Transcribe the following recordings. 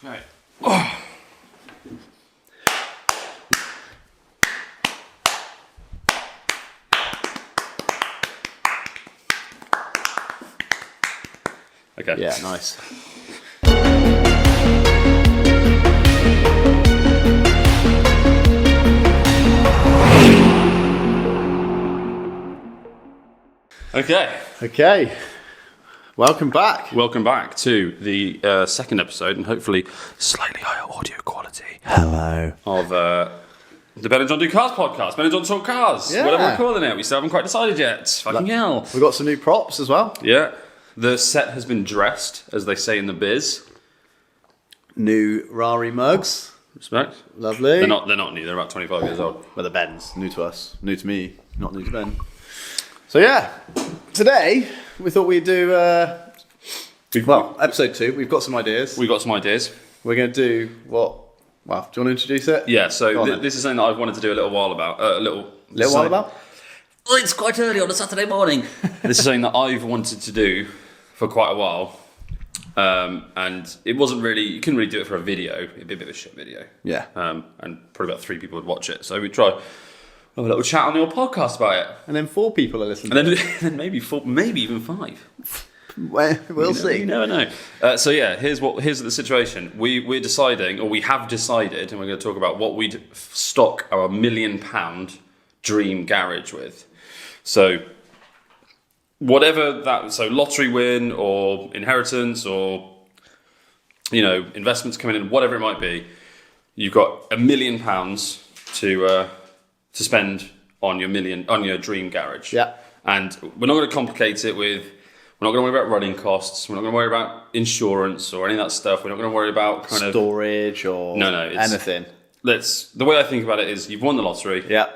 Right. Oh. Okay. Yeah, nice. Okay. Welcome back. Welcome back to the second episode, and hopefully slightly higher audio quality Hello. of the Ben and John Do Cars podcast. Ben and John Talk Cars. Yeah. Whatever we're calling it. We still haven't quite decided yet. Fucking hell. We've got some new props as well. Yeah. The set has been dressed, as they say in the biz. New Rari mugs. Respect. Lovely. They're not new. They're about 25 years old. Well, the Ben's. New to us. New to me. Not new to Ben. So yeah, today we thought we'd do, episode 2. We've got some ideas. We've got some ideas. We're going to do what? Well, do you want to introduce it? Yeah, so Go on then. this is something that I've wanted to do a little while about. Little while about? Oh, it's quite early on a Saturday morning. This is something that I've wanted to do for quite a while. And it wasn't really, you couldn't really do it for a video. It'd be a bit of a shit video. Yeah. And probably about 3 people would watch it. So we'd try have a little chat on your podcast about it. And then 4 people are listening. And then maybe 4, maybe even 5. We'll see. You never know. So yeah, here's the situation. We're deciding, or we have decided, and we're going to talk about what we'd stock our £1 million dream garage with. So whatever that, so lottery win or inheritance or investments coming in, whatever it might be, you've got £1 million to spend on your dream garage. Yeah. And we're not going to complicate it with. We're not going to worry about running costs. We're not going to worry about insurance or any of that stuff. We're not going to worry about storage or anything. The way I think about it is you've won the lottery. Yeah.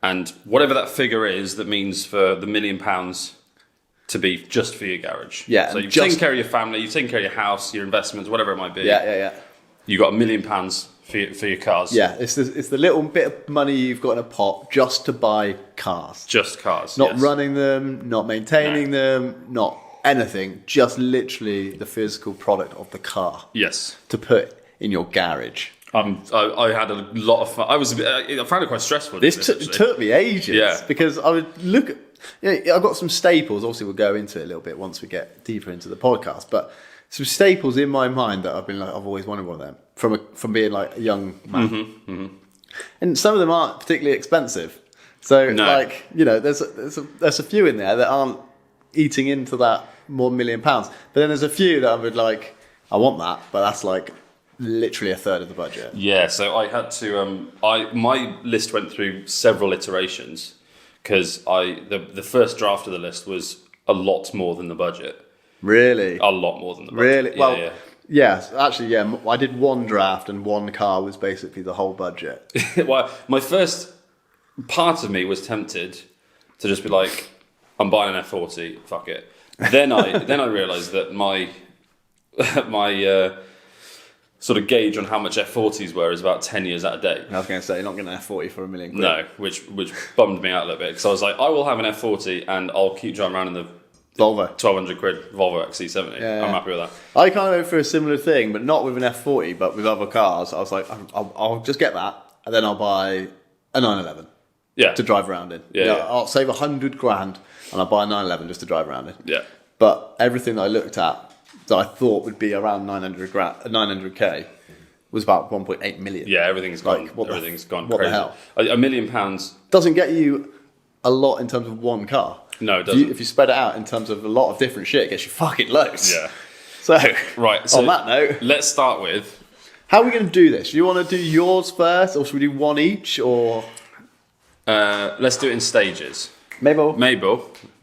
And whatever that figure is, that means for the £1 million to be just for your garage. Yeah. So you've taken care of your family, you've taken care of your house, your investments, whatever it might be. Yeah. You've got £1 million for your cars. Yeah, it's the little bit of money you've got in a pot just to buy cars. Just cars. Not yes. running them, not maintaining them, not anything. Just literally the physical product of the car. Yes. To put in your garage. I had a lot of fun. I found it quite stressful. This took me ages. Yeah. Because I would look at... I've got some staples. Obviously, we'll go into it a little bit once we get deeper into the podcast. But some staples in my mind that I've always wanted one of them from being like a young man. Mm-hmm, mm-hmm. And some of them aren't particularly expensive. So there's a few in there that aren't eating into that more £1 million. But then there's a few that I would like, I want that, but that's like literally a third of the budget. Yeah, so I had to my list went through several iterations because the first draft of the list was a lot more than the budget. Really? A lot more than the budget. Really? Yeah, well, yeah. Yes, actually, yeah. I did one draft and one car was basically the whole budget. Well, my first part of me was tempted to just be like, I'm buying an F40, fuck it. Then I realised that my sort of gauge on how much F40s were is about 10 years out of date. I was going to say, you're not getting an F40 for £1 million. No, which bummed me out a little bit because I was like, I will have an F40 and I'll keep driving around in the Volvo. £1,200 Volvo XC70. Yeah. I'm happy with that. I kind of went for a similar thing, but not with an F40, but with other cars. I was like, I'll just get that, and then I'll buy a 911 to drive around in. Yeah. I'll save £100,000 and I'll buy a 911 just to drive around in. Yeah. But everything that I looked at that I thought would be around 900k was about 1.8 million. Yeah, everything's gone. What everything's gone what crazy. The hell? £1 million doesn't get you a lot in terms of one car. No, it doesn't. If you spread it out in terms of a lot of different shit, it gets you fucking loads. Yeah. So, right. So on that note, let's start with. How are we going to do this? Do you want to do yours first, or should we do one each, or? Let's do it in stages. Mabel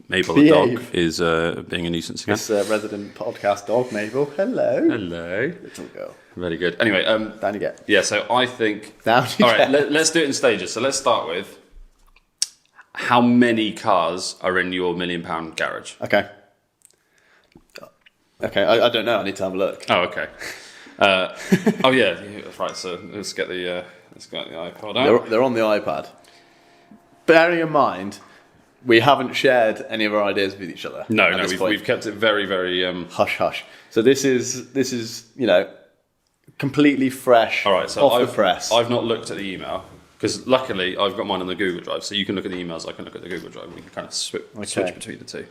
the dog is being a nuisance again. This resident podcast dog, Mabel. Hello. Little girl. Very good. Anyway, down you get. Yeah. So I think. Down you all right. get. Let's do it in stages. So let's start with. How many cars are in your £1 million garage? Okay. I don't know. I need to have a look. Oh, okay. Oh yeah. Right. So let's get the iPod out. They're on the iPad. Bearing in mind, we haven't shared any of our ideas with each other. No, we've kept it very, very hush hush. So this is completely fresh. All right, so off the press. I've not looked at the email because luckily I've got mine on the Google Drive, so you can look at the emails. I can look at the Google Drive. We can kind of switch between the two.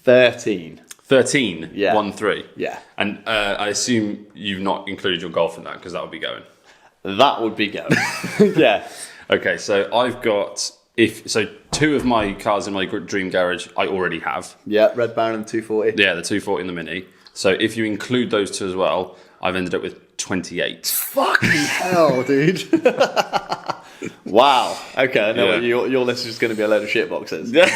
13. 13. Yeah. 1-3. Yeah. And I assume you've not included your golf in that because that would be going. That would be going. Yeah. Okay, so I've got two of my cars in my dream garage I already have. Yeah, Red Baron 240. Yeah, the 240 and the Mini. So if you include those two as well, I've ended up with 28. Fucking hell, dude. Wow. Okay, I know what your list is just going to be a load of shit boxes. There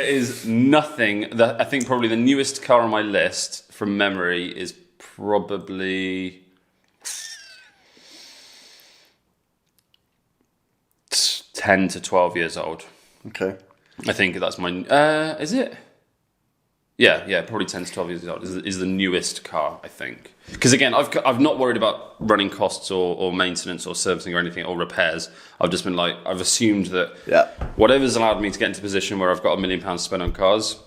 is nothing. I think probably the newest car on my list from memory is probably 10 to 12 years old. Okay. I think that's my... is it? Yeah, probably 10 to 12 years old is the newest car, I think. Because again, I've not worried about running costs or maintenance or servicing or anything or repairs. I've just been like, I've assumed that whatever's allowed me to get into a position where I've got £1 million to spend on cars,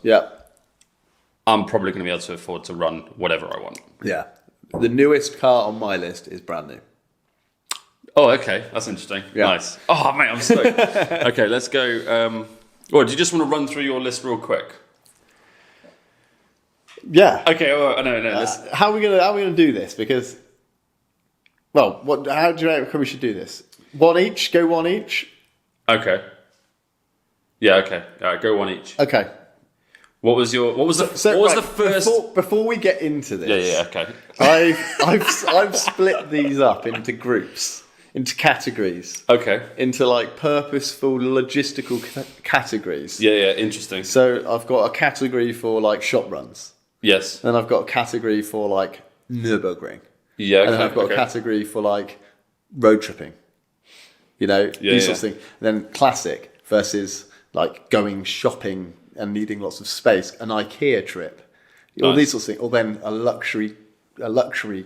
I'm probably going to be able to afford to run whatever I want. Yeah. The newest car on my list is brand new. Oh, okay. That's interesting. Yeah. Nice. Oh, mate, I'm stoked. Okay, let's go. Do you just want to run through your list real quick? Yeah. Okay. No. How are we gonna do this? Because, well, how do you reckon we should do this? One each. Go one each. Okay. Yeah. Okay. All right. Go one each. Okay. What was the first? Before we get into this, Yeah. Okay. I've split these up into groups, into categories. Okay. Into like purposeful logistical categories. Yeah. Interesting. So I've got a category for like shop runs. Yes. Then I've got a category for like Nürburgring. Yeah. Okay. And then I've got a category for like road tripping. You know, these sorts of things. Then classic versus like going shopping and needing lots of space, an IKEA trip, all these sorts of things, or then a luxury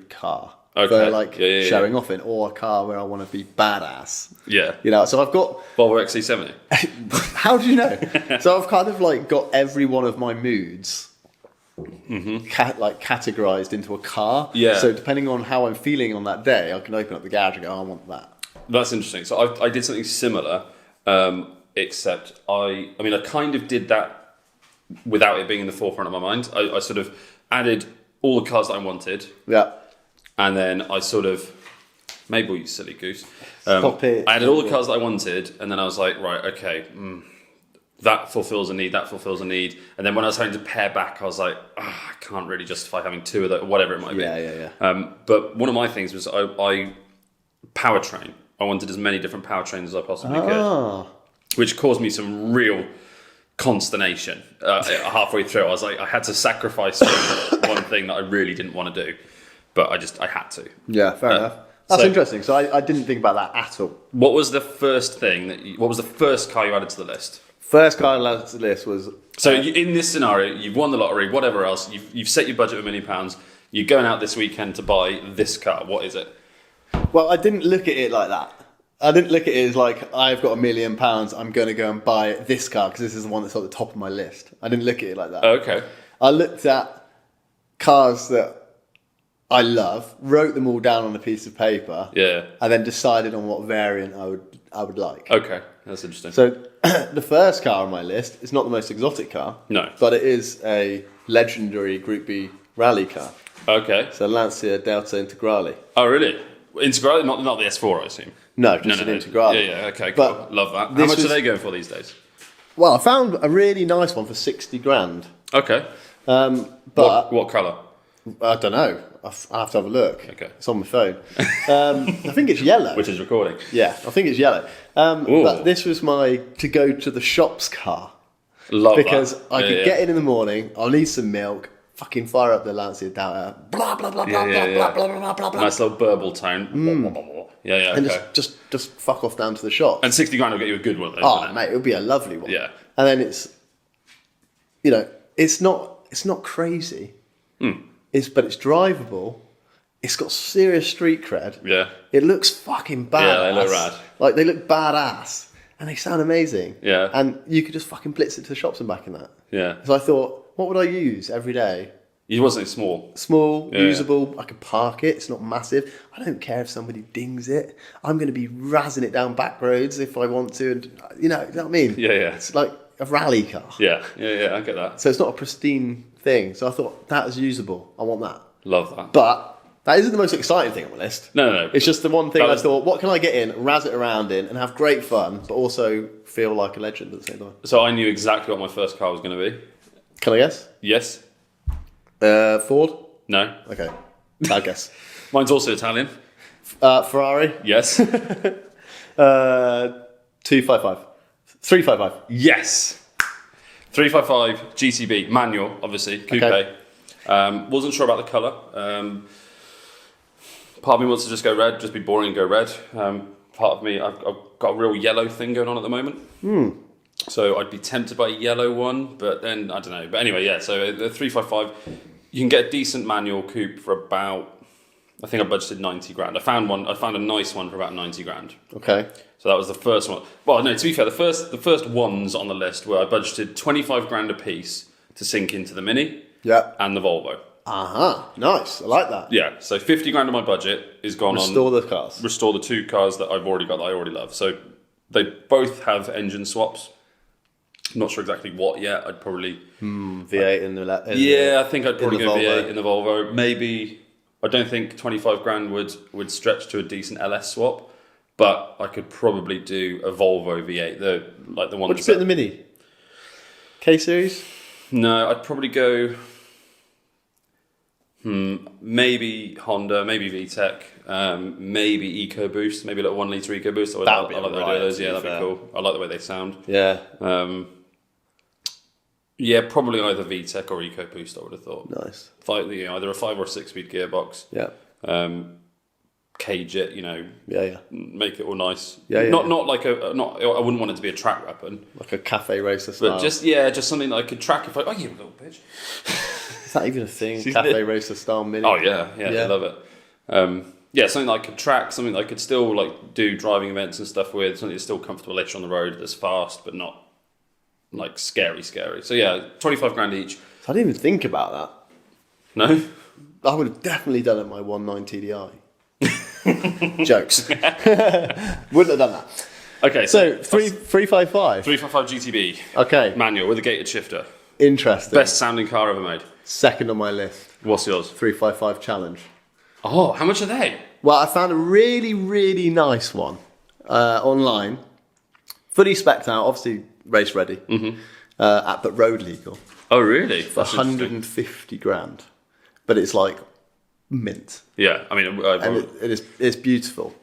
car for like showing off in, or a car where I want to be badass. Yeah. You know, so I've got Volvo XC70. How do you know? So I've kind of like got every one of my moods categorized into a car. Yeah. So depending on how I'm feeling on that day, I can open up the garage and go, I want that. That's interesting. So I did something similar, except I kind of did that without it being in the forefront of my mind. I sort of added all the cars that I wanted. Yeah. And then I sort of, maybe you silly goose. Stop it. I added all the cars that I wanted, and then I was like, right, okay, that fulfills a need, that fulfills a need. And then when I was having to pare back, I was like, I can't really justify having two of that, whatever it might be. Yeah. But one of my things was I powertrain. I wanted as many different powertrains as I possibly could, which caused me some real consternation halfway through. I was like, I had to sacrifice one thing that I really didn't want to do, but I had to. Yeah, fair enough. That's interesting. So I didn't think about that at all. What was the first thing what was the first car you added to the list? First car I added to the list was... So in this scenario, you've won the lottery, whatever else, you've set your budget of £1 million, you're going out this weekend to buy this car. What is it? Well, I didn't look at it like that. I didn't look at it as like, I've got £1 million, I'm going to go and buy this car because this is the one that's at the top of my list. I didn't look at it like that. Okay. I looked at cars that I love, wrote them all down on a piece of paper, and then decided on what variant I would like. Okay, that's interesting. So the first car on my list is not the most exotic car. No. But it is a legendary Group B rally car. Okay. So Lancia Delta Integrale. Oh, really? Integrale, not the S4, I assume. No, just an Integrale. Yeah, okay, cool. But love that. How much are they going for these days? Well, I found a really nice one for 60 grand. Okay. But what colour? I don't know. I'll have to have a look. Okay. It's on my phone. I think it's yellow. Which is recording. Yeah, I think it's yellow. But this was my to go to the shops car. Love because that. I could get in the morning, I'll need some milk, fucking fire up the Lancia Delta, blah, blah, blah, blah, blah, blah, blah, blah, blah. Nice little burble tone. Yeah, and okay. just fuck off down to the shop. And 60 grand will get you a good one, though. Oh, mate, it would be a lovely one. Yeah. And then it's, it's not crazy. But it's drivable. It's got serious street cred. Yeah. It looks fucking badass. Yeah, they look rad. Like, they look badass. and they sound amazing. Yeah. And you could just fucking blitz it to the shops and back in that. Yeah. So I thought, what would I use every day? You want something small. Small, Yeah. usable. I can park it. It's not massive. I don't care if somebody dings it. I'm going to be razzing it down back roads if I want to. And you know what I mean? Yeah, yeah. It's like a rally car. Yeah, I get that. So it's not a pristine thing. So I thought that is usable. I want that. Love that. But that isn't the most exciting thing on my list. No. It's just the one thing That I was- thought, what can I get in, razz it around in, and have great fun, but also feel like a legend at the same time. So I knew exactly what my first car was going to be. Can I guess? Yes. Ford? No. Okay. Bad guess. Mine's also Italian. Ferrari? Yes. 255. 355. Yes. 355 GTB manual, obviously coupe. Okay. Wasn't sure about the colour. Part of me wants to just go red, just be boring and go red. Part of me, I've got a real yellow thing going on at the moment. So I'd be tempted by a yellow one, but then I don't know. But anyway, yeah. So the 355, you can get a decent manual coupe for about, I think I budgeted 90 grand. I found a nice one for about 90 grand. Okay. So that was the first one. Well, no, to be fair, the first ones on the list were I budgeted 25 grand a piece to sink into the Mini Yeah. and the Volvo. Nice. I like that. Yeah, so 50 grand of my budget is gone Restore on the cars. restore the two cars that I've already got that I already love. So they both have engine swaps. I'm not sure exactly what yet. I'd probably V8 in the I think I'd probably the go Volvo. V8 in the Volvo. Maybe I don't think 25 grand would stretch to a decent LS swap, but I could probably do a Volvo V8, the one. What'd you put in the Mini? K series. No, I'd probably go. Maybe Honda, maybe VTEC, maybe EcoBoost, maybe a little 1 litre EcoBoost. I That'd be like the alright, idea of those. to Yeah, be that'd fair. be cool. I like the way they sound. Yeah. Yeah, probably either VTEC or EcoBoost. I would have thought. Nice. Either a 5 or 6 speed gearbox. Yeah. Cage it, Yeah. make it all nice. Yeah. Not like I wouldn't want it to be a track weapon, Like a cafe racer style. but just something that I could track if I. Oh, you little bitch. Is that even a thing? She's Cafe lit. racer style Mini. Oh yeah, I love it. Something that I could track, something that I could still like do driving events and stuff with, something that's still comfortable later on the road, that's fast but not like scary. So yeah, 25 grand each. So I didn't even think about that. No, I would have definitely done it my 1.9 TDI. Jokes. Wouldn't have done that. okay. So 355. 355 GTB Okay. manual with a gated shifter, Interesting. best sounding car ever made. Second on my list. What's yours? 355 Challenge. Oh, how much are they? Well, I found a really, really nice one online. Fully specced out, obviously race ready, but road legal. Oh really? For That's interesting. 150 grand. But it's like mint. Yeah, I mean, And it's beautiful.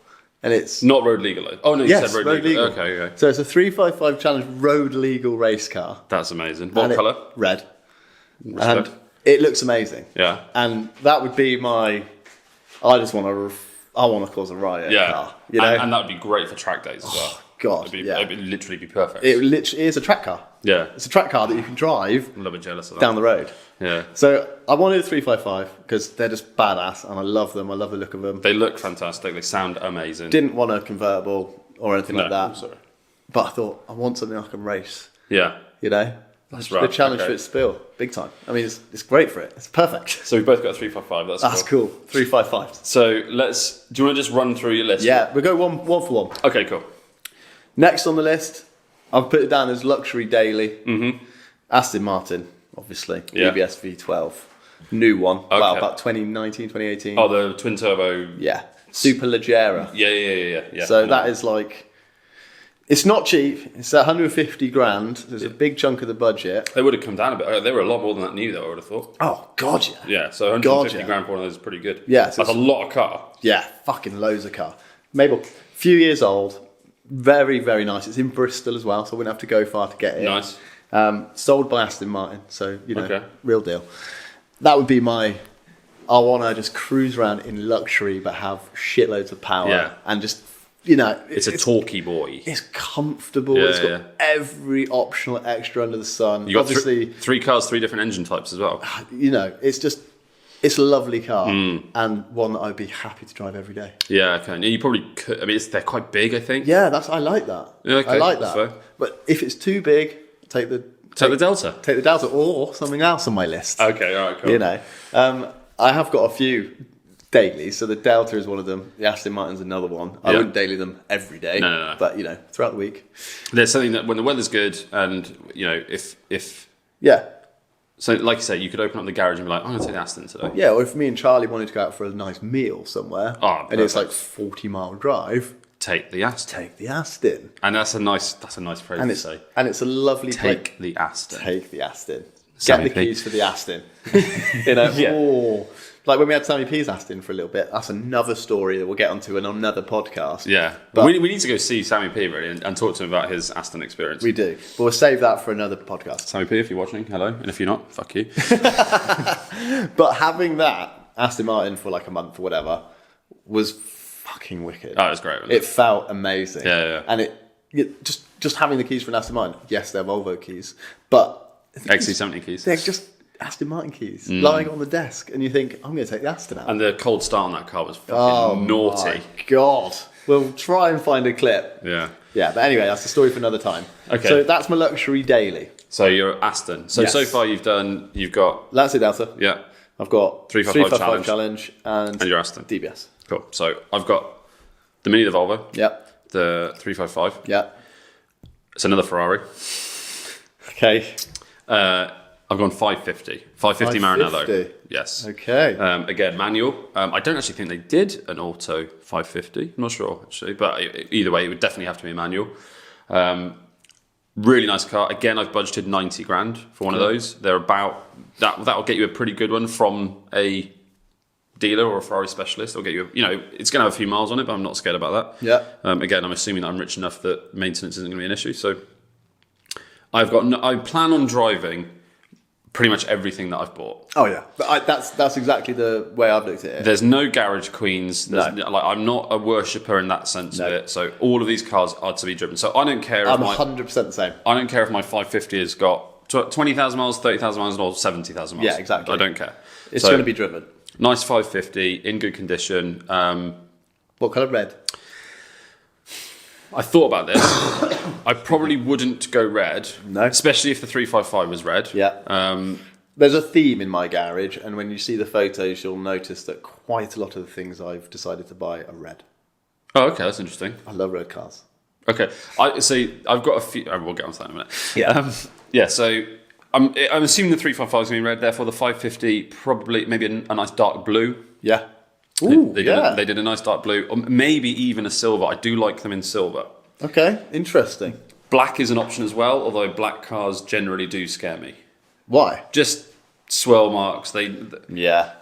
And it's... not road legal. Oh no, you Yes, said road legal. Okay. So it's a 355 Challenge road legal race car. That's amazing. What And colour? Red. Respect. And it looks amazing. Yeah. And that would be my... I want to cause a riot Yeah. car. And that would be great for track days as well. God, It'd literally be perfect. It literally is a track car. yeah. It's a track car that you can drive I'm a little bit jealous of that. down the road. Yeah. So I wanted a 355 because they're just badass and I love them. I love the look of them. They look fantastic. They sound amazing. Didn't want a convertible or anything like that. Sorry. But I thought, I want something I can race, Yeah. That's right, the challenge okay. for its spill, big time. I mean, it's great for it. It's perfect. So we've both got a 355. That's cool. 355. So do you want to just run through your list? Yeah, we'll go one for one. Okay, cool. Next on the list, I've put it down as luxury daily. Mm-hmm. Aston Martin, obviously. Yeah. EBS V12. New one. Well, Okay. about 2019, 2018. Oh, the twin turbo. Yeah. Super Leggera. Yeah. So that is like... It's not cheap. It's 150 grand. There's a big chunk of the budget. They would have come down a bit. They were a lot more than that new, though, I would have thought. Oh, God, yeah. Yeah, so 150 yeah. grand for one of those is pretty good. Yeah, so That's a lot of car. Yeah, fucking loads of car. Mabel, few years old. Very, very nice. It's in Bristol as well, so I wouldn't have to go far to get it. Nice. Sold by Aston Martin, so, Okay. real deal. That would be my... I want to just cruise around in luxury, but have shitloads of power. Yeah. And just, It's a talky boy. It's comfortable. Yeah, It's got yeah. every optional extra under the sun. You got Obviously, three cars, 3 different engine types as well. it's just It's a lovely car and one that I'd be happy to drive every day. Yeah, okay. You probably could. I mean, they're quite big, I think. Yeah, I like that. Yeah, okay, I like that's that. fair. But if it's too big, take the Delta. Take the Delta or something else on my list. Okay, all right, cool. You know, I have got a few dailies. So the Delta is one of them. The Aston Martin's another one. I Yeah. wouldn't daily them every day. No. But, you know, throughout the week. There's something that when the weather's good and, you know, if Yeah. so like you say, you could open up the garage and be like, I'm going to take the Aston today. Yeah, or if me and Charlie wanted to go out for a nice meal somewhere Oh, and it's like perfect. 40-mile drive, Take the Aston. take the Aston. And that's a nice phrase And to it's say. a lovely Take the Aston. Take the Aston. Sammy Get the P. keys for the Aston. You know, Yeah. like when we had Sammy P's Aston for a little bit. That's another story that we'll get onto in another podcast. Yeah. But- we need to go see Sammy P really and talk to him about his Aston experience. We do. But we'll save that for another podcast. Sammy P, if you're watching, hello. And if you're not, fuck you. But having that Aston Martin for like a month or whatever was fucking wicked. Oh, it was great. Wasn't It felt amazing. Yeah. And just having the keys for an Aston Martin. Yes, they're Volvo keys, but XC70 keys. they're just Aston Martin keys lying on the desk, and you think, I'm going to take the Aston out. And the cold start on that car was fucking naughty. My God. We'll try and find a clip. Yeah. Yeah, but anyway, that's the story for another time. Okay. So that's my luxury daily. So you're Aston. So Yes. so far you've got Lancia Delta. yeah, I've got 355 Challenge and and your Aston. DBS. Cool. So I've got the Mini, the Volvo, Yep. the 355. Yep. It's another Ferrari. Okay. I've gone 550. 550 Maranello. 550. Yes. Okay. Again, manual. I don't actually think they did an auto 550. I'm not sure, actually. But either way, it would definitely have to be a manual. Really nice car. Again, I've budgeted 90 grand for one of those. They're about... That'll get you a pretty good one from a dealer or a Ferrari specialist. It'll get you... it's going to have a few miles on it, but I'm not scared about that. Yeah. Again, I'm assuming that I'm rich enough that maintenance isn't going to be an issue. So I plan on driving pretty much everything that I've bought. Oh yeah, but that's exactly the way I've looked at it. There's no garage queens. No. I'm not a worshipper in that sense of No. it. So all of these cars are to be driven. So I don't care. I'm if 100% the same. I don't care if my 550 has got 20,000 miles, 30,000 miles, or 70,000 miles. Yeah, exactly. I don't care. It's So, going to be driven. nice 550 in good condition. What colour? Red. I thought about this. I probably wouldn't go red. No. Especially if the 355 was red. Yeah. There's a theme in my garage, and when you see the photos, you'll notice that quite a lot of the things I've decided to buy are red. Oh, okay, that's interesting. I love red cars. Okay, I've got a few. We'll get on to that in a minute. Yeah. So I'm assuming the 355 is going to be red. Therefore, the 550 probably maybe a nice dark blue. Yeah. Ooh, They did a nice dark blue, or maybe even a silver. I do like them in silver. Okay, interesting. Black is an option as well, although black cars generally do scare me. Why? Just swirl marks. Yeah.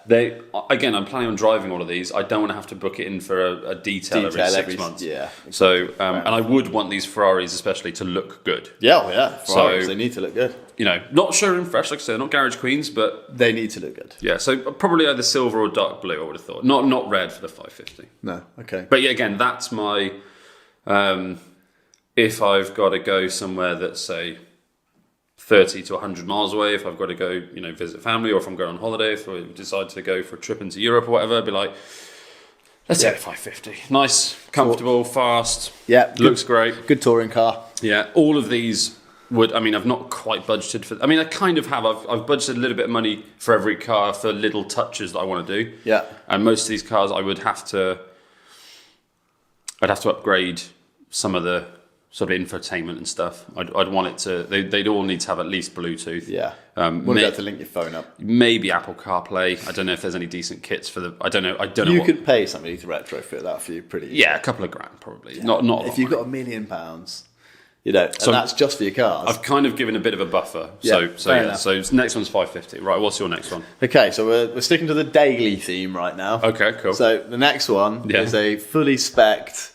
Again, I'm planning on driving all of these. I don't want to have to book it in for a detail every 6 months. Yeah. So, and I would want these Ferraris especially to look good. Yeah, well, yeah. Ferraris, So- they need to look good. Not showroom fresh, like I said, not garage queens, but They need to look good. yeah. So probably either silver or dark blue. I would have thought. Not red for the 550. No, okay. But yeah, again, that's my. If I've got to go somewhere that's say 30 to 100 miles away, if I've got to go, visit family, or if I'm going on holiday, if I decide to go for a trip into Europe or whatever, I'd be like, let's take a 550. Nice, comfortable, fast. Yeah, looks great. Good touring car. Yeah, all of these I've not quite budgeted for. I kind of have. I've budgeted a little bit of money for every car for little touches that I want to do. Yeah. And most of these cars, I'd have to upgrade some of the sort of infotainment and stuff. I'd want it to. They'd all need to have at least Bluetooth. Yeah. Want to be able to link your phone up. Maybe Apple CarPlay. I don't know if there's any decent kits for the. I don't know. You could pay somebody to retrofit that for you pretty easily. Yeah, a couple of grand probably. Yeah. Not. A lot if you've of got £1 million, and that's just for your cars. I've kind of given a bit of a buffer. Yeah, fair enough. So next one's 550. Right. What's your next one? Okay, so we're sticking to the daily theme right now. Okay. Cool. So the next one is a fully spec'd,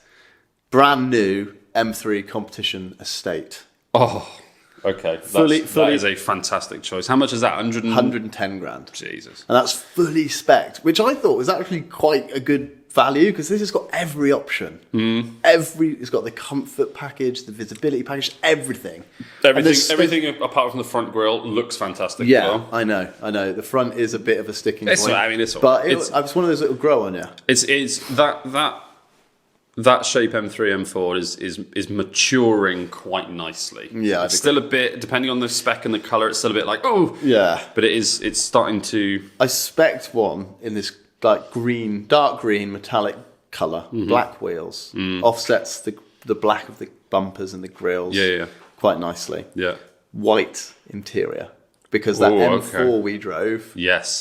brand new M3 competition estate. Oh, okay. That is a fantastic choice. How much is that? 110 grand. Jesus. And that's fully spec'd, which I thought was actually quite a good value because this has got every option. It's got the comfort package, the visibility package, everything. Everything apart from the front grille looks fantastic. Yeah, as well. I know. The front is a bit of a sticking point. It's but it's one of those little grow on you. It's that shape M3 M4 is maturing quite nicely. Yeah, it's still a bit, depending on the spec and the color, it's still a bit like yeah. But it's starting to. I spec'd one in this like dark green metallic color, black wheels, offsets the black of the bumpers and the grills. Yeah. Quite nicely. Yeah. White interior. Because that M4 we drove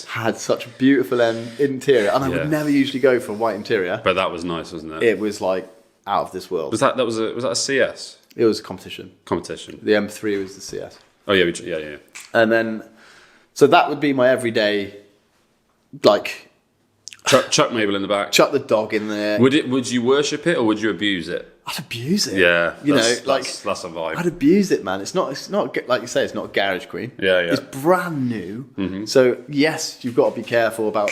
had such a beautiful interior. And I would never usually go for a white interior. But that was nice, wasn't it? It was like out of this world. Was that a CS? It was a competition. The M3 was the CS. Oh, yeah. And then, so that would be my everyday, like... Chuck Mabel in the back. Chuck the dog in there. Would you worship it or would you abuse it? I'd abuse it. Yeah, that's a vibe. I'd abuse it, man. It's not like you say. It's not a garage queen. Yeah. It's brand new. So yes, you've got to be careful about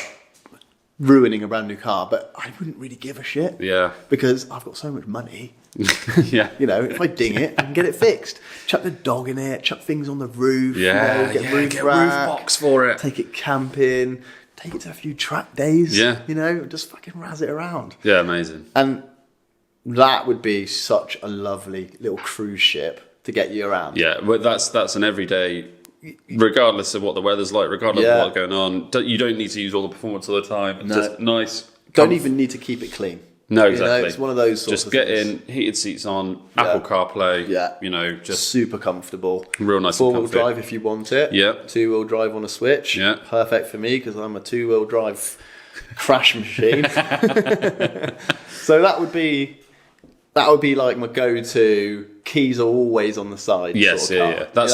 ruining a brand new car. But I wouldn't really give a shit. Yeah, because I've got so much money. Yeah, if I ding it, I can get it fixed. Chuck the dog in it. Chuck things on the roof. Yeah, get roof box for it. Take it camping. Take it to a few track days. Yeah, just fucking razz it around. Yeah, amazing. And that would be such a lovely little cruise ship to get you around. Yeah, but that's an everyday, regardless of what the weather's like, regardless of what's going on. You don't need to use all the performance all the time. No. Just nice. Don't even need to keep it clean. No, exactly. It's one of those sorts just of get things. in, heated seats on, Apple CarPlay. Yeah. Just super comfortable. Real nice. 4-wheel drive if you want it. Yeah. 2-wheel drive on a Switch. Yeah. Perfect for me because I'm a 2-wheel drive crash machine. So that would be like my go-to. Keys are always on the side. Yes, sort of car.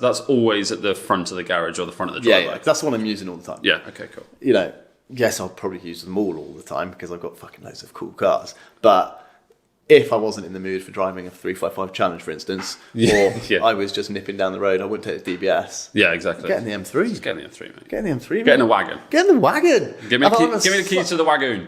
That's always at the front of the garage or the front of the driveway. Yeah, that's the one I'm using all the time. Yeah, okay, cool. Yes, I'll probably use them all the time because I've got fucking loads of cool cars. But if I wasn't in the mood for driving a 355 Challenge, for instance, or I was just nipping down the road, I wouldn't take the DBS. Yeah, exactly. Get in the M3. Just get in the M3, mate. Get in the M3, mate. Get in the wagon. Get in the wagon. Give me the keys to the wagon.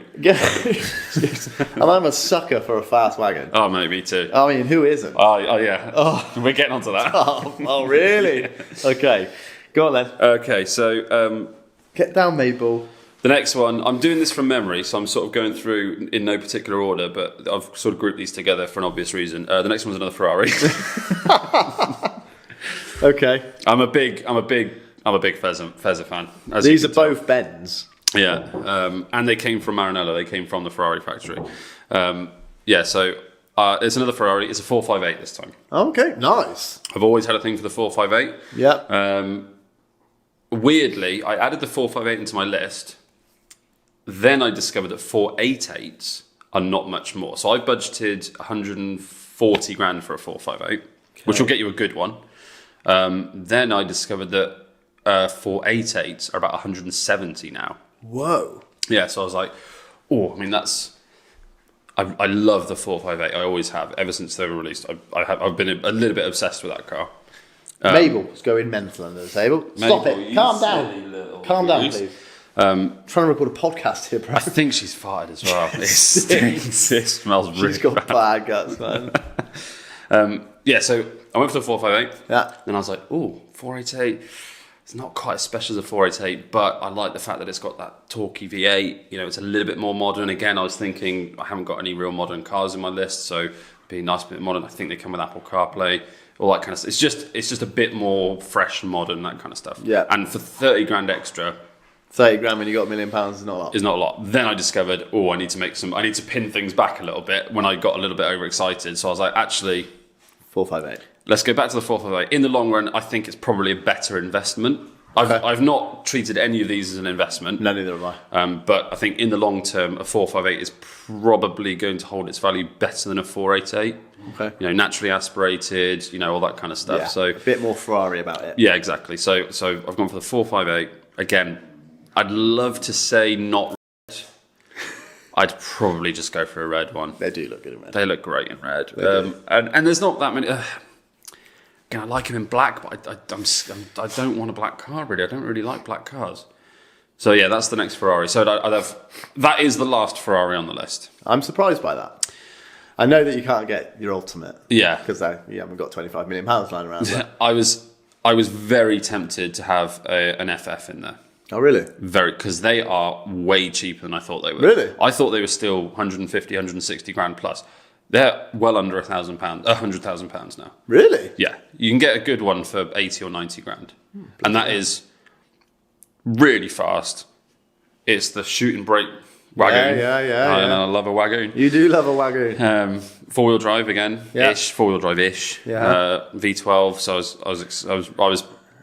And I'm a sucker for a fast wagon. Oh, mate, me too. I mean, who isn't? Oh yeah. Oh. We're getting onto that. Oh, really? Okay. Go on then. Okay, so... get down, Mabel. The next one, I'm doing this from memory, so I'm sort of going through in no particular order, but I've sort of grouped these together for an obvious reason. The next one's another Ferrari. Okay. I'm a big Fezzer fan. These are both Benz. Yeah, and they came from Maranello. They came from the Ferrari factory. So it's another Ferrari. It's a 458 this time. Okay, nice. I've always had a thing for the 458. Yeah. Weirdly, I added the 458 into my list. Then I discovered that 488s are not much more. So I budgeted 140 grand for a 458, which will get you a good one. Then I discovered that 488s are about 170 now. Whoa. Yeah, so I was like, I love the 458. I always have, ever since they were released. I've been a little bit obsessed with that car. Mabel's going mental under the table. Stop it. Calm down. Calm down, please. Trying to record a podcast here, bro. I think she's farted as well. It stinks. It smells really bad. She's got bad guts, man. So I went for the 458. Yeah. Then I was like, 488. It's not quite as special as a 488, but I like the fact that it's got that torquey V8. It's a little bit more modern. Again, I was thinking I haven't got any real modern cars in my list, so it'd be a nice bit modern. I think they come with Apple CarPlay, all that kind of stuff. It's just a bit more fresh and modern, that kind of stuff. Yeah. And for 30 grand extra, 30 grand when you got £1 million is not a lot. Is not a lot. Then I discovered, I need to pin things back a little bit when I got a little bit overexcited. So I was like, actually, 458. Let's go back to the 458. In the long run, I think it's probably a better investment. I've not treated any of these as an investment. No, neither have I. But I think in the long term, a 458 is probably going to hold its value better than a 488. Okay. Naturally aspirated, all that kind of stuff. Yeah, so a bit more Ferrari about it. Yeah, exactly. So I've gone for the 458. Again, I'd love to say not red. I'd probably just go for a red one. They do look good in red. They look great in red. And there's not that many... Again, I like them in black, but I don't want a black car, really. I don't really like black cars. So yeah, that's the next Ferrari. So that is the last Ferrari on the list. I'm surprised by that. I know that you can't get your ultimate. Yeah. Because you haven't got £25 million lying around. But... I was very tempted to have an FF in there. Oh, really? Because they are way cheaper than I thought they were. Really? I thought they were still 150, 160 grand plus. They're well under £100,000 now. Really? Yeah, you can get a good one for 80 or 90 grand, and that is really fast. It's the shoot and brake wagon. Yeah. I love a wagon. You do love a wagon. 4-wheel drive again, Yeah. ish. 4-wheel drive ish. Yeah. V12. So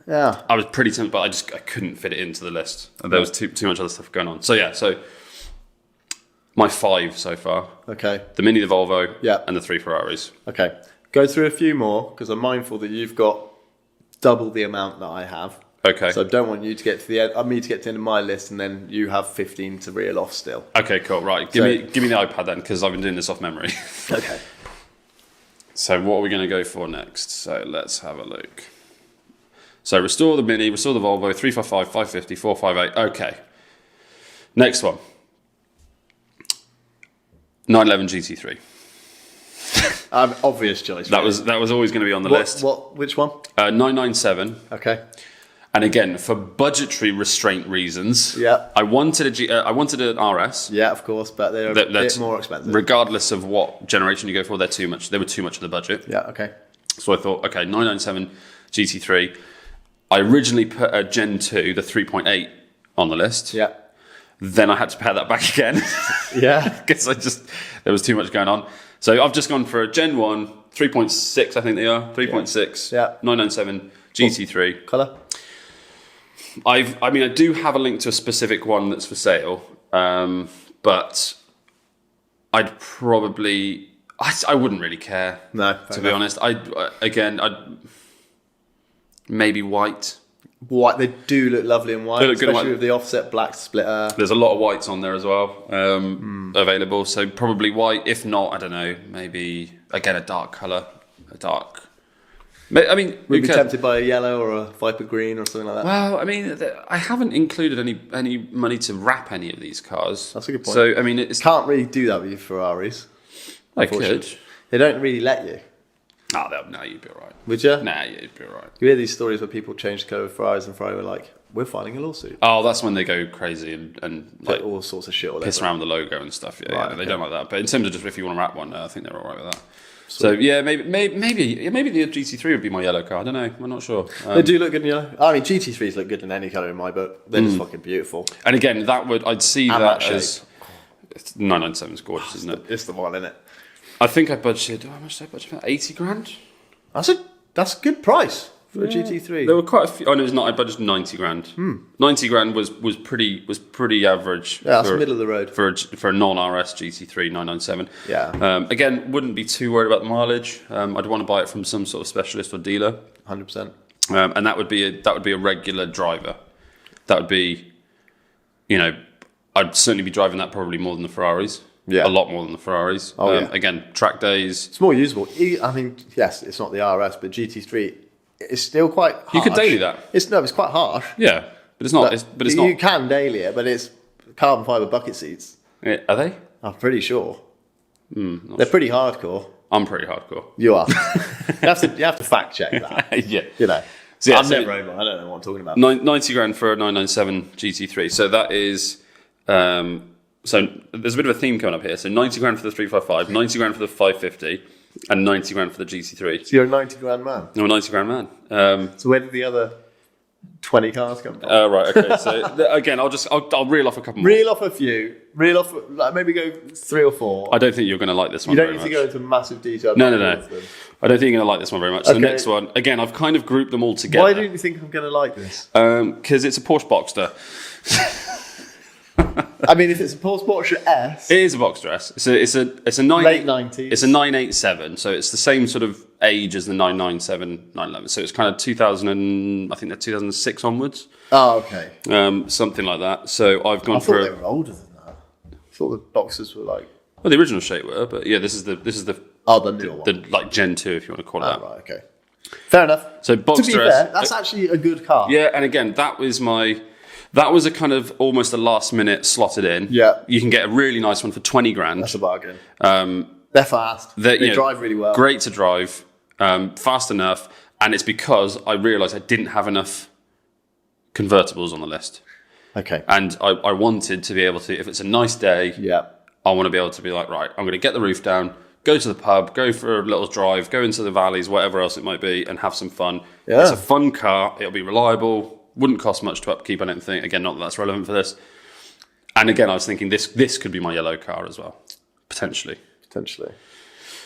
Yeah. I was pretty tempted, but I couldn't fit it into the list. There was too much other stuff going on. So yeah, my 5 so far: Okay. the Mini, the Volvo, Yeah. and the 3 Ferraris. Okay. Go through a few more because I'm mindful that you've got double the amount that I have. Okay. So I don't want you to get to the end. I need to get to the end of my list, and then you have 15 to reel off still. Okay, cool. Right, give me the iPad then, because I've been doing this off memory. Okay. So what are we going to go for next? So let's have a look. So restore the Mini, restore the Volvo, 355, 550, 458. Okay. Next one. 911 GT3. Obvious choice. That was always going to be on the list. Which one? 997. Okay. And again, for budgetary restraint reasons, Yeah. I wanted an RS. Yeah, of course, but they're a bit more expensive. Regardless of what generation you go for, they're too much. They were too much of the budget. Yeah. Okay. So I thought, okay, 997 GT3. I originally put a Gen 2, the 3.8, on the list. Yeah. Then I had to pare that back again. Yeah. Because there was too much going on. So I've just gone for a Gen 1, 3.6, I think they are. 3.6. Yeah. 997 GT3. Colour? I do have a link to a specific one that's for sale. But I'd probably... I wouldn't really care. No. To be honest. I'd maybe white. White. They do look lovely in white, They look good in especially white. with the offset black splitter. There's a lot of whites on there as well, available. So probably white. If not, I don't know. Maybe again a dark colour, I mean, Would be tempted by a yellow or a Viper green or something like that. Well, I mean, I haven't included any money to wrap any of these cars. That's a good point. So I mean, it's Can't really do that with your Ferraris. I could. Unfortunately. They don't really let you. No, you'd be all right. Would you? Nah, you'd be all right. You hear these stories where people change the colour of Ferraris and Ferrari were like, we're filing a lawsuit. Oh, that's when they go crazy and Like all sorts of shit all piss over. around the logo and stuff. Yeah, Right, yeah, they okay. don't like that. But in terms of just if you want to wrap one, I think they're all right with that. So yeah, maybe the GT3 would be my yellow car. I don't know. I'm not sure. They do look good in yellow. I mean, GT3s look good in any colour in my book. They're just fucking beautiful. And again, I'd see And that that as 997 is gorgeous, isn't it? It's the one, isn't it? I think I budgeted. How much did I budget for that? 80 grand. That's a good price for a GT3. There were quite a few. Oh no, it's not. I budgeted 90 grand. 90 grand was pretty average. Yeah, that's middle of the road. for a non-RS GT3 997. Yeah. Again, wouldn't be too worried about the mileage. I'd want to buy it from some sort of specialist or dealer. 100%. And that would be a regular driver. That would be, I'd certainly be driving that probably more than the Ferraris. Yeah. A lot more than the Ferraris. Oh, yeah. Again, track days. It's more usable. I mean, yes, it's not the RS, but GT3 is still quite harsh. You could daily that. It's quite harsh. Yeah, but it's not. But it's not. You can daily it, but it's carbon fibre bucket seats. Are they? I'm pretty sure. They're pretty hardcore. I'm pretty hardcore. You are. you have to fact check that. Yeah. So yeah, I've so- never owned one. I don't know what I'm talking about. 90 grand for a 997 GT3. So that is. So there's a bit of a theme coming up here. So 90 grand for the 355, 90 grand for the 550, and 90 grand for the GT3. So you're a 90 grand man. I'm a 90 grand man. So where did the other 20 cars come from? Right. Okay. So again, I'll reel off a couple more. Reel off a few. Reel off, like maybe go 3 or 4. I don't think you're going to like this one. You don't very need to much. go into massive detail. No. about all of them. I don't think you're going to like this one very much. So the Okay. next one, again, I've kind of grouped them all together. Why don't you think I'm going to like this? Because it's a Porsche Boxster. I mean, if it's a Porsche S, It is a Boxster S. It's a late 90s. It's a 987, so it's the same sort of age as the 997, 911. So it's kind of 2006 onwards, Oh, okay. something like that. So I've gone I for thought they were older than that. I thought the boxes were like... well, the original shape were, but yeah, this is the Oh, the newer one. the like Gen 2, if you want to call it Oh, that. right, okay. Fair enough. So To be Boxster fair, S. that's actually a good car. Yeah, and again, that was my. That was a kind of almost a last minute slotted in. Yeah. You can get a really nice one for 20 grand. That's a bargain. They're fast. They drive really well. Great to drive, fast enough. And it's because I realised I didn't have enough convertibles on the list. Okay. And I wanted to be able to, if it's a nice day, Yeah. I want to be able to be like, right, I'm going to get the roof down, go to the pub, go for a little drive, go into the valleys, whatever else it might be, and have some fun. Yeah. It's a fun car. It'll be reliable. Wouldn't cost much to upkeep, I don't think. Again, not that that's relevant for this. And again, I was thinking this could be my yellow car as well, potentially.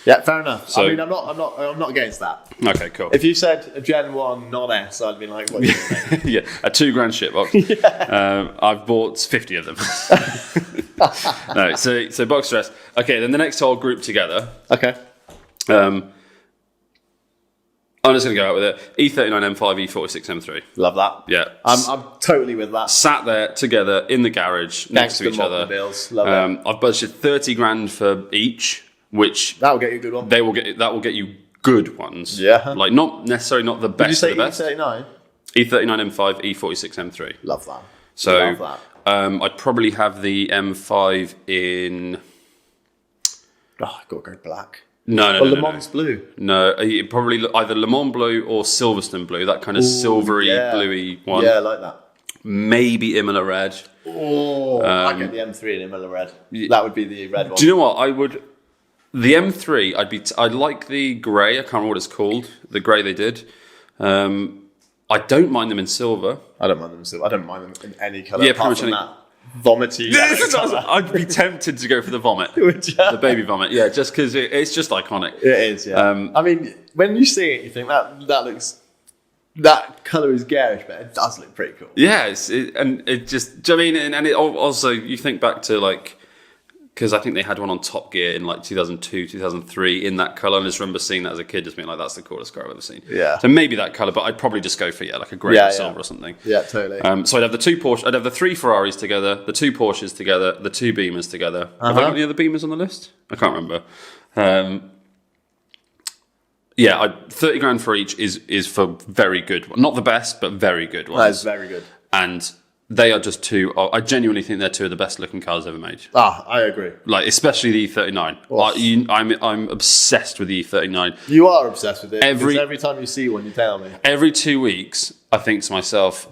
Yeah, fair enough. So- I mean, I'm not against that. Okay, cool. If you said a Gen 1 non-S, I'd be like, what are you doing? Yeah, a $2,000 shitbox. I've bought 50 of them. No, so box dress. Okay, then the next whole group together. Okay. I'm just going to go out with it. E39 M5, E46 M3. Love that. Yeah. I'm totally with that. Sat there together in the garage next to each other. Bills. Love it. I've budgeted 30 grand for each, which That'll get you a good one. that will get you good ones. Yeah. Like not necessarily not the Did you best say of the best. E39? E39 M5, E46 M3. Love that. So Love that. I'd probably have the M5 in. Oh, I've got to go black. No, Le Mans blue. No, probably either Le Mans blue or Silverstone blue. That kind of silvery, yeah. bluey one. Yeah, I like that. Maybe Imola red. Oh, I get the M3 in Imola red. That would be the red one. Do you know what I would? The M3, I'd like the grey. I can't remember what it's called. The grey they did. I don't mind them in silver. I don't mind them still. I don't mind them in any colour. Yeah, apart pretty from much that vomity. I'd be tempted to go for the vomit, Would you? the baby vomit. Yeah, just because it's just iconic. It is, yeah. I mean, when you see it, you think that colour is garish, but it does look pretty cool. Yeah, and it just. Do you know what I mean? And it also you think back to like. Because I think they had one on Top Gear in like 2002, 2003 in that colour. And I just remember seeing that as a kid, just being like, that's the coolest car I've ever seen. Yeah. So maybe that colour, but I'd probably just go for, like a grey or silver or something. Yeah, totally. So I'd have I'd have the 3 Ferraris together, the 2 Porsches together, the 2 Beamers together. Have I got any other Beamers on the list? I can't remember. 30 grand for each is for very good. Not the best, but very good ones. That is very good. And they are just I genuinely think they're 2 of the best looking cars ever made. I agree. Like, especially the E39. I'm obsessed with the E39. You are obsessed with it. Every time you see one, you tell me. Every 2 weeks, I think to myself,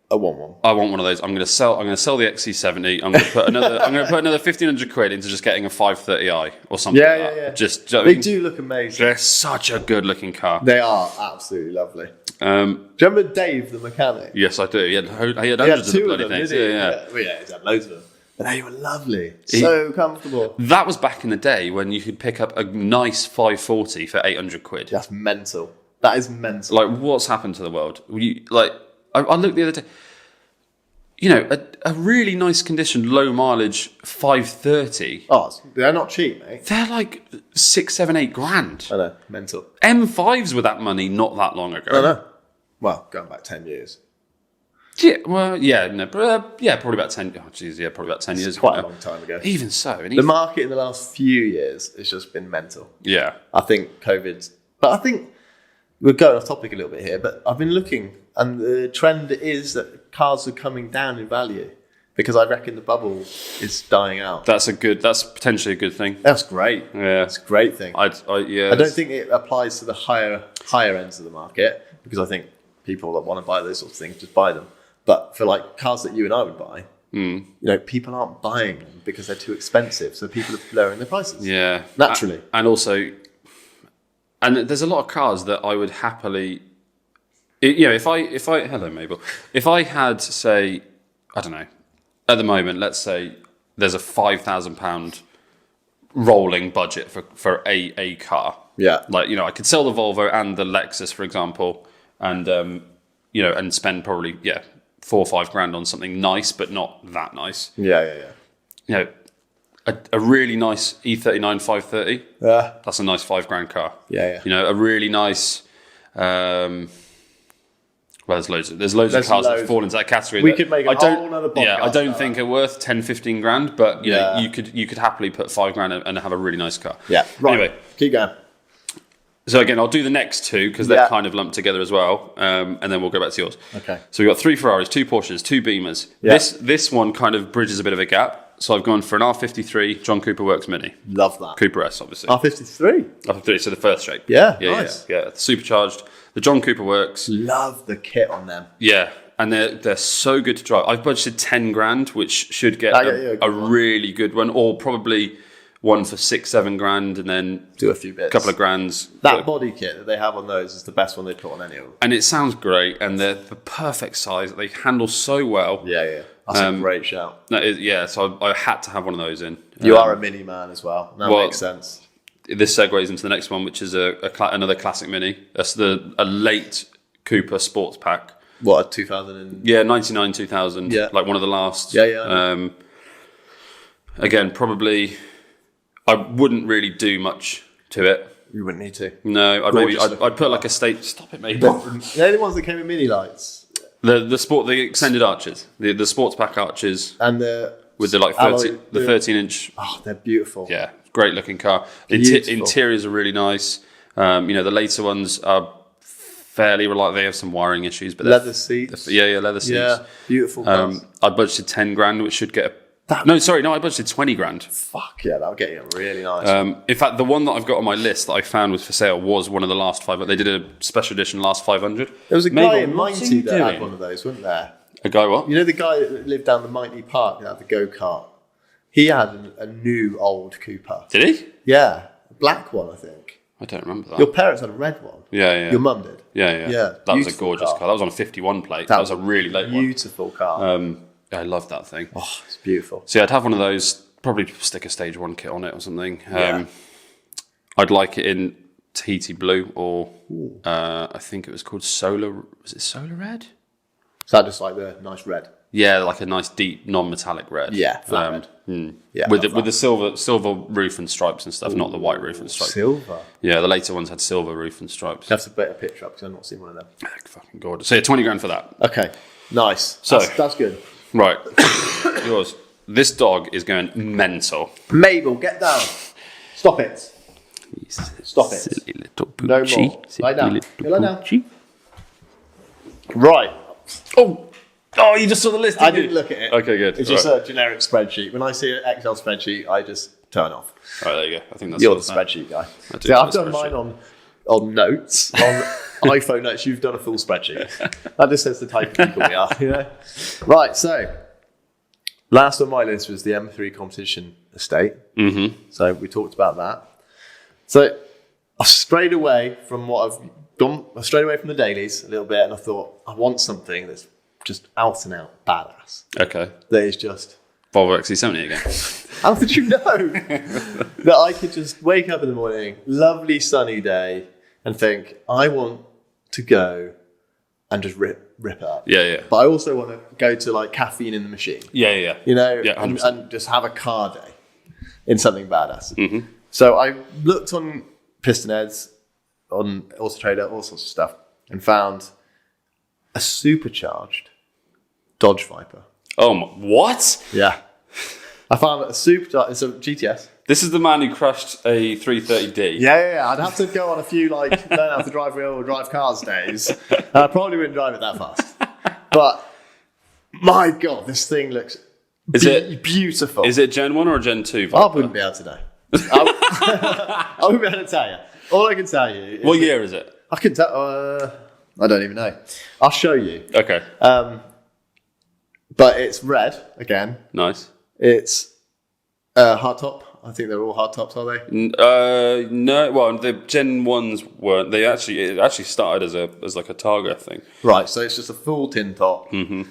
I want one. I want one of those. I'm going to sell the XC70. I'm going to put another 1,500 quid into just getting a 530i or something. Yeah, like yeah, that. yeah. Just They do look amazing. They're such a good looking car. They are absolutely lovely. Do you remember Dave, the mechanic? Yes, I do. He had He had hundreds of the 2 of bloody them, things. didn't he? Yeah. Well, yeah, he's had loads of them. But they were lovely. So comfortable. That was back in the day when you could pick up a nice 540 for 800 quid. That's mental. That is mental. Like, what's happened to the world? I looked the other day. You know, a really nice condition, low mileage 530. Oh, they're not cheap, mate. They're like 6, 7, 8 grand. I know. Mental. M5s were that money not that long ago. I know. Well, going back 10 years. Yeah, well, yeah, no, probably about 10. Oh, geez, yeah, probably about 10 years. Quite a ago. long time ago. Even so, The market in the last few years has just been mental. yeah, I think COVID's... But I think we're going off topic a little bit here, but I've been looking, and the trend is that cars are coming down in value because I reckon the bubble is dying out. that's potentially a good thing. That's great. Yeah, That's a great thing. I don't think it applies to the higher ends of the market because I think people that want to buy those sorts of things just buy them. But for like cars that you and I would buy, you know, people aren't buying them because they're too expensive. So people are lowering their prices. Yeah, Naturally. And also, and there's a lot of cars that I would happily, you know, if I hello Mabel, if I had, say, I don't know, at the moment, let's say there's a £5,000 rolling budget for a car. Yeah. Like, you know, I could sell the Volvo and the Lexus, for example, and you know, and spend probably 4 or 5 grand on something nice, but not that nice. Yeah. You know, a really nice E39 530. Yeah. That's a nice 5 grand car. Yeah. You know, a really nice. Well, there's loads of cars that fall into that category. We could make a whole nother podcast. Yeah, I don't think are worth 10, 15 grand, but you know, Yeah. you could happily put 5 grand and have a really nice car. Yeah. Right. Anyway, Keep going. So again, I'll do the next two because they're kind of lumped together as well, and then we'll go back to yours. Okay. So we've got 3 Ferraris, 2 Porsches, 2 Beamers. Yeah. This one kind of bridges a bit of a gap. So I've gone for an R53 John Cooper Works Mini. Love that. Cooper S, obviously. R53. R53, so the first shape. Yeah, yeah, nice. yeah. Supercharged. The John Cooper Works. Love the kit on them. Yeah, and they're so good to drive. I've budgeted 10 grand, which should get a really good one, or probably one for 6-7 grand, and then do a few bits. A couple of grands. That body kit that they have on those is the best one they put on any of them. And it sounds great, and they're the perfect size. They handle so well. Yeah. That's a great shout. That is, yeah, so I had to have one of those in. You are a mini man as well. That makes sense. This segues into the next one, which is another classic Mini. That's a late Cooper sports pack. What, a 2000? Yeah, 99, 2000. Yeah. Like one of the last. Yeah. Again, probably I wouldn't really do much to it. You wouldn't need to. No, I'd put like a state. Stop it, mate. They're the ones that came with mini lights. The extended arches, the sports pack arches, and with the 13-inch. Oh, they're beautiful. Yeah, great looking car. Interiors are really nice. The later ones are fairly reliable. They have some wiring issues, but leather seats. Leather seats. Yeah, beautiful. I budgeted 10 grand, which should get I budgeted 20 grand. Fuck yeah, that'll get you really nice. In fact, the one that I've got on my list that I found was for sale was one of the last 500. They did a special edition last 500. There was a guy in Mighty that had one of those, wasn't there? A guy what? You know the guy that lived down the Mighty Park that had the go-kart? He had a new old Cooper. Did he? Yeah, a black one, I think. I don't remember that. Your parents had a red one. Yeah. Your mum did. Yeah. That was a gorgeous car. That was on a 51 plate. That was a really late one. Beautiful car. I love that thing. Oh, it's beautiful. So I'd have one of those, probably stick a stage 1 kit on it or something. I'd like it in Tahiti blue or I think it was called Solar. Was it Solar Red? Is that just like the nice red? Yeah, like a nice deep non-metallic red. Yeah, flat red. Yeah, with the silver roof and stripes and stuff, not the white roof and stripes. Silver? Yeah, the later ones had silver roof and stripes. That's a better picture up because I've not seen one of them. Fucking gorgeous. So yeah, 20 grand for that. Okay, nice. So that's good. Right, yours. This dog is going mental. Mabel, get down. Stop it. Stop it. Silly little Poochie. No more. Lie down. Lie down. Right. Oh, you just saw the list, I didn't look at it. Okay, good. It's just a generic spreadsheet. When I see an Excel spreadsheet, I just turn off. All right, there you go. I think that's You're the spreadsheet guy. Yeah, I've done mine on notes, on iPhone notes. You've done a full spreadsheet. That just says the type of people we are. You know? Right, so last on my list was the M3 Competition Estate. Mm-hmm. So we talked about that. So I strayed away from what I've done. I strayed away from the dailies a little bit, and I thought I want something that's just out and out badass. Okay. That is just Volvo XC70 again. How did you know that I could just wake up in the morning, lovely sunny day, and think I want to go and just rip it up. Yeah. But I also want to go to like Caffeine in the Machine. Yeah. You know, Yeah, and just have a car day in something badass. Mm-hmm. So I looked on Piston Heads, on Auto Trader, all sorts of stuff, and found a supercharged Dodge Viper. Oh, what? Yeah. I found a supercharged, it's a GTS. This is the man who crushed a 330D. Yeah. I'd have to go on a few learn how to drive real drive cars days. And I probably wouldn't drive it that fast. But my God, this thing looks beautiful. Is it Gen 1 or Gen 2 Viper? I wouldn't be able to know. I wouldn't be able to tell you. All I can tell you is... What year is it? I can tell... I don't even know. I'll show you. Okay. But it's red, again. Nice. It's hardtop. I think they're all hardtops, are they? No. Well, the Gen 1s weren't. It actually started as like a Targa thing. Right, so it's just a full tin top. Mm-hmm.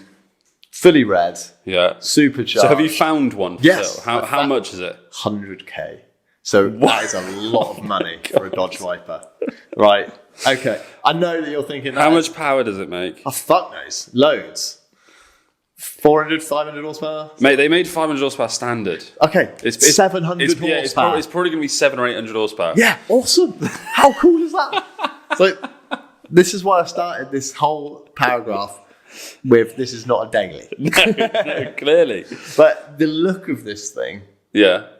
Fully red. Yeah. Supercharged. So have you found one? Yes. How much is it? 100k. So that is a lot of money for a Dodge Viper. Right. Okay. I know that you're thinking... How much power does it make? Oh, fuck knows. Loads. 400, 500 horsepower? Mate, they made 500 horsepower standard. Okay. It's 700 horsepower. It's probably going to be 700 or 800 horsepower. Yeah, awesome. How cool is that? So this is why I started this whole paragraph with this is not a daily. No, clearly. But the look of this thing... Yeah.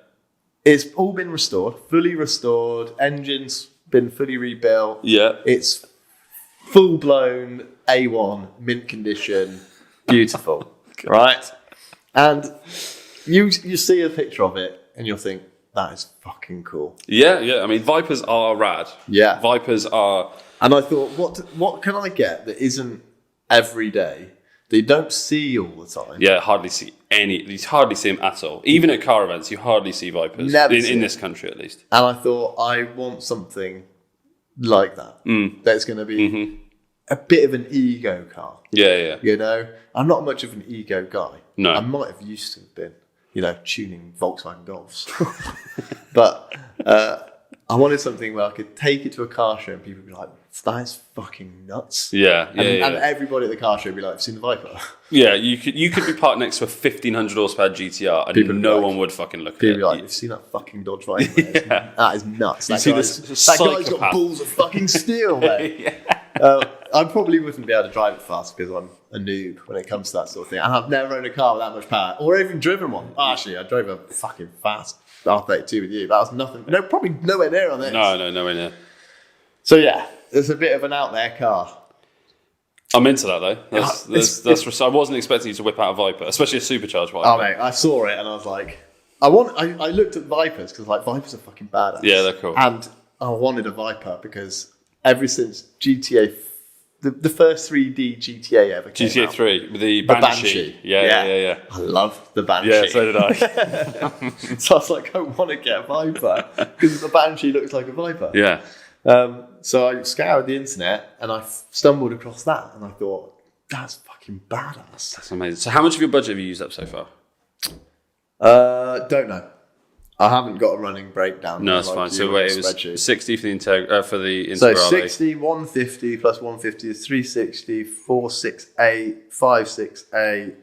It's all been restored, fully restored. Engine's been fully rebuilt. Yeah. It's full blown A1 mint condition, beautiful, right? And you see a picture of it and you'll think that is fucking cool. Yeah. I mean, Vipers are rad. Yeah. Vipers are. And I thought, what can I get that isn't every day, that you don't see all the time? Yeah, hardly see any. You hardly see them at all. Even at car events, you hardly see Vipers. Never see in it. this country, at least. And I thought, I want something like that. That's going to be a bit of an ego car. Yeah. You know, I'm not much of an ego guy. No. I might have used to have been, you know, tuning Volkswagen Golfs. But I wanted something where I could take it to a car show and people would be like, that is fucking nuts. Yeah. And everybody at the car show would be like, I've seen the Viper. Yeah, you could be parked next to a 1500 horsepower GTR and People would be no like- one would fucking look at People it. would be like, you've seen that fucking Dodge Viper? Mate? That is nuts. That see guy's, this that guy's got psychopath. balls of fucking steel, mate. I probably wouldn't be able to drive it fast because I'm a noob when it comes to that sort of thing. And I've never owned a car with that much power or even driven one. Actually, I drove a fucking fast R32 with you. That was nothing. No, probably nowhere near on this. No, nowhere near. So yeah, it's a bit of an out there car. I'm into that though. It's- I wasn't expecting you to whip out a Viper, especially a supercharged Viper. Oh mate, I saw it and I was like, I looked at Vipers because like Vipers are fucking badass. Yeah, they're cool. And I wanted a Viper because ever since GTA, the first 3D GTA ever came GTA out, 3 with the the Banshee. Yeah. I love the Banshee. Yeah, so did I. So I was like, I want to get a Viper because the Banshee looks like a Viper. Yeah. So I scoured the internet and I stumbled across that and I thought, that's fucking badass. That's amazing. So how much of your budget have you used up so far? Don't know. I haven't got a running breakdown. No, that's like fine. you So on wait, the it was spreadsheet. 60 for the for the So Integrale. 60, 150 plus 150 is 360, 468, 568,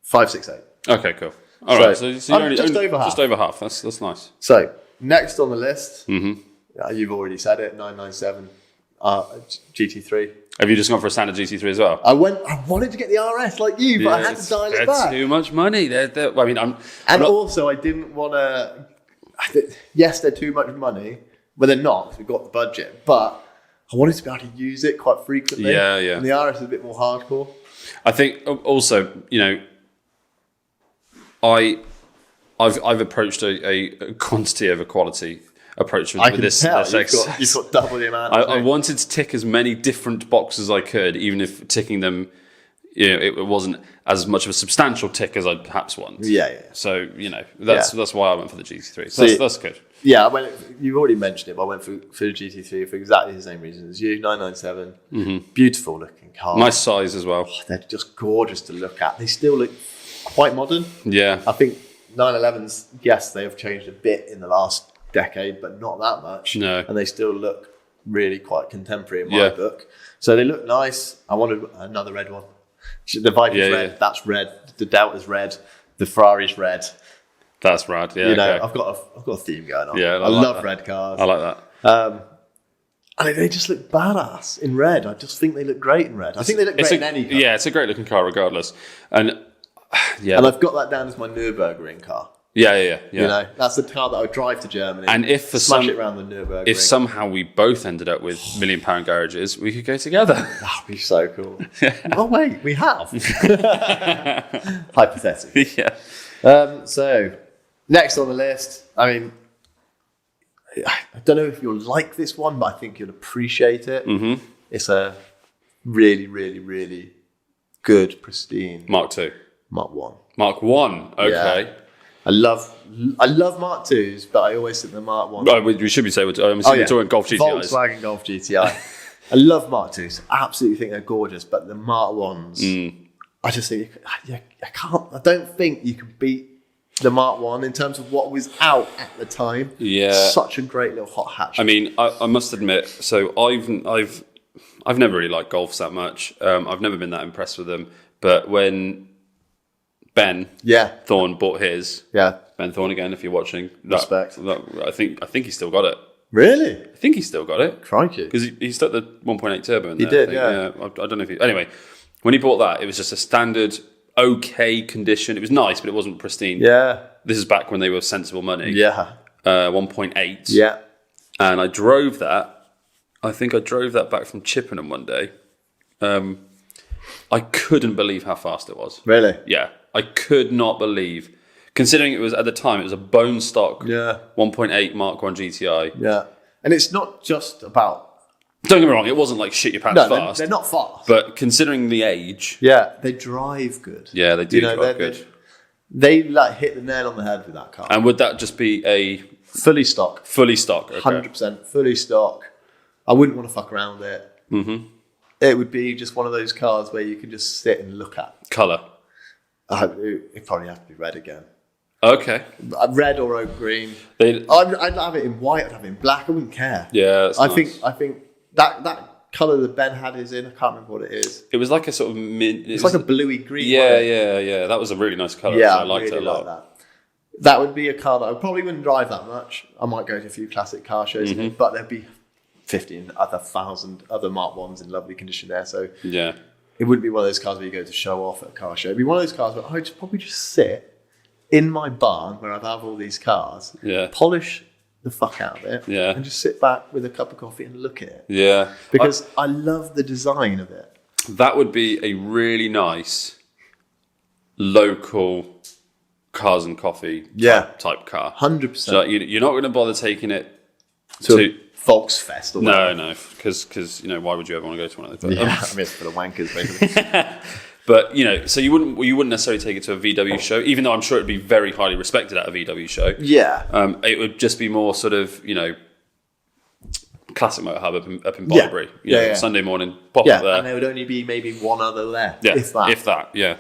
568. Okay, cool. All right, so you're I'm just over half. Just over half. That's nice. So next on the list, you've already said it, 997 GT3. Have you just gone for a standard GT3 as well? I wanted to get the RS like you, but I had to dial it They're back. too much money. I mean, I'm And not- also, I didn't want to. Yes, they're too much money. Well, they're not. 'Cause we've got the budget, but I wanted to be able to use it quite frequently. Yeah. And the RS is a bit more hardcore. I think also, I've approached a quantity over quality approach with, I with can this. tell this you've got double the amount. I wanted to tick as many different boxes as I could, even if ticking them, it wasn't as much of a substantial tick as I'd perhaps want. Yeah. So that's why I went for the GT3. So See, that's good. Yeah, you've already mentioned it, but I went for the GT3 for exactly the same reason as you. 997, beautiful looking car. Nice size as well. They're just gorgeous to look at. They still look quite modern. Yeah. I think 911s, yes, they have changed a bit in the last decade, but not that much. No. And they still look really quite contemporary in my book. So they look nice. I wanted another red one. The Viper's red. Yeah. That's red. The Delta's red. The Ferrari's red. That's rad. Yeah. You know, okay. I've got a theme going on. Yeah, I I like love that. red cars. I like that. And they just look badass in red. I just think they look great in red. I think they look great in any car. Yeah, it's a great looking car regardless. And And I've got that down as my Nürburgring car. yeah. You know, that's the car that I would drive to Germany. And if for smash some- it around the Nürburgring. If somehow we both ended up with £1 million garages, we could go together. That'd be so cool. Oh wait, we have. Hypothetically. Yeah. So next on the list, I mean, I don't know if you'll like this one, but I think you'll appreciate it. Mm-hmm. It's a really, really, really good, pristine Mark II. Mark 1. Mark 1. Okay. Yeah. I love Mark 2s, but I always think the Mark 1. Oh, we should be saying we're talking Golf GTIs. Volkswagen Golf GTI. I love Mark 2s. I absolutely think they're gorgeous, but the Mark 1s, I just think I don't think you can beat the Mark 1 in terms of what was out at the time. Yeah. Such a great little hot hatch. I mean, I must admit, so I've never really liked Golfs that much. I've never been that impressed with them. But when Ben Thorne bought his, Ben Thorne again, if you're watching, Respect. I think he still got it. Really? I think he still got it. Crikey. Because he stuck the 1.8 turbo in there. He did, I think. I don't know if he... Anyway, when he bought that, it was just a standard, okay condition. It was nice, but it wasn't pristine. Yeah. This is back when they were sensible money. Yeah. 1.8. Yeah. And I drove that, I think I drove that back from Chippenham one day. I couldn't believe how fast it was. Really? Yeah, I could not believe, considering it was at the time it was a bone stock 1.8 Mark 1 GTI. Yeah. And it's not just about... Don't get me wrong, it wasn't like shit your pants fast. They're not fast. But considering the age... Yeah, they drive good. Yeah, they do drive good. They like hit the nail on the head with that car. And would that just be a... Fully stock. Fully stock, okay. 100% fully stock. I wouldn't want to fuck around with it. Mm-hmm. It would be just one of those cars where you can just sit and look at. Colour? It'd probably have to be red again. Okay. Red or oak green. I'd have it in white. I'd have it in black. I wouldn't care. Yeah, that's nice. I think that colour that Ben had is in. I can't remember what it is. It was like a sort of mint. It's like a bluey green. Yeah. That was a really nice colour. Yeah, I liked it a lot. Like that would be a car that I probably wouldn't drive that much. I might go to a few classic car shows, but there'd be 1,000 other Mark 1s in lovely condition there. So yeah, it wouldn't be one of those cars where you go to show off at a car show. It'd be one of those cars where I'd probably just sit in my barn where I'd have all these cars, polish the fuck out of it, and just sit back with a cup of coffee and look at it. Yeah. Because I love the design of it. That would be a really nice local cars and coffee type car. 100%. So you're not going to bother taking it to Volksfest or whatever. No, because why would you ever want to go to one of those? I mean, it's for the wankers, basically. But so you wouldn't necessarily take it to a VW show, even though I'm sure it'd be very highly respected at a VW show. Yeah. It would just be more sort of classic motor hub up in Barbury. Sunday morning, pop up there. And there would only be maybe one other there. Yeah, if that. Yeah.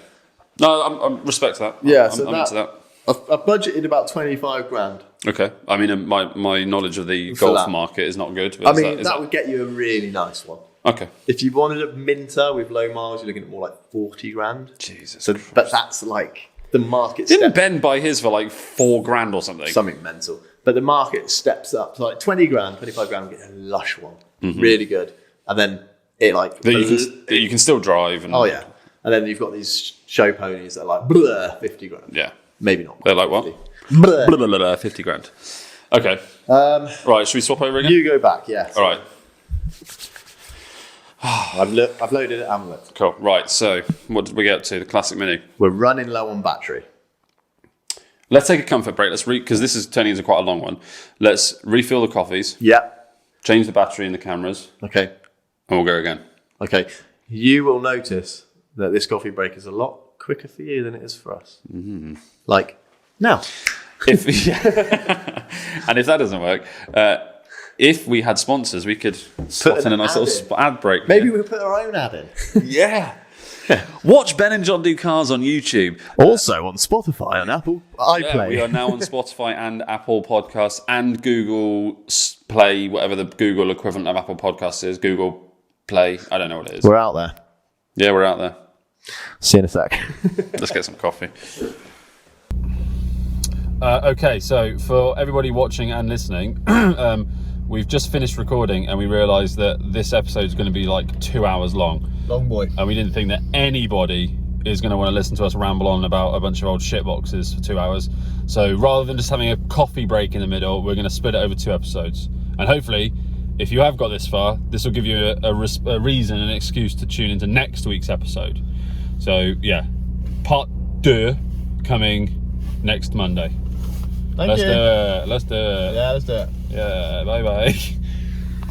No, I'm respect that. Yeah, I'm into that. I've budgeted about 25 grand. Okay. I mean, my knowledge of the golf market is not good. I mean, that would get you a really nice one. Okay. If you wanted a Minter with low miles, you're looking at more like 40 grand. Jesus. So, but that's like the market. Didn't Ben buy his for like $4,000 or something? Something mental. But the market steps up to like 20 grand, 25 grand, will get a lush one. Really good. And then it like... That you can still drive. And, oh, yeah. And then you've got these show ponies that are like 50 grand. Yeah. Maybe not. They're like what? 50 grand. Okay. Right, should we swap over again? You go back, yeah. All right. I've loaded it and looked. Cool. Right, so what did we get to? The Classic Mini. We're running low on battery. Let's take a comfort break. Because this is turning into quite a long one. Let's refill the coffees. Yeah. Change the battery in the cameras. Okay. And we'll go again. Okay. You will notice that this coffee break is a lot quicker for you than it is for us. Mm-hmm. Like, now. And if that doesn't work... if we had sponsors, we could slot in a nice little ad break. Maybe we'll put our own ad in. Yeah. Watch Ben and John do cars on YouTube. Also on Spotify and Apple iPlay. Yeah, we are now on Spotify and Apple Podcasts and Google Play, whatever the Google equivalent of Apple Podcasts is. Google Play. I don't know what it is. We're out there. Yeah, we're out there. See you in a sec. Let's get some coffee. Okay, so for everybody watching and listening... we've just finished recording and we realised that this episode is going to be like 2 hours long. Long boy. And we didn't think that anybody is going to want to listen to us ramble on about a bunch of old shit boxes for 2 hours. So rather than just having a coffee break in the middle, we're going to split it over 2 episodes. And hopefully, if you have got this far, this will give you a reason, an excuse to tune into next week's episode. So yeah, part 2 coming next Monday. Let's do it. Let's do it. Yeah, let's do it. Yeah, bye-bye.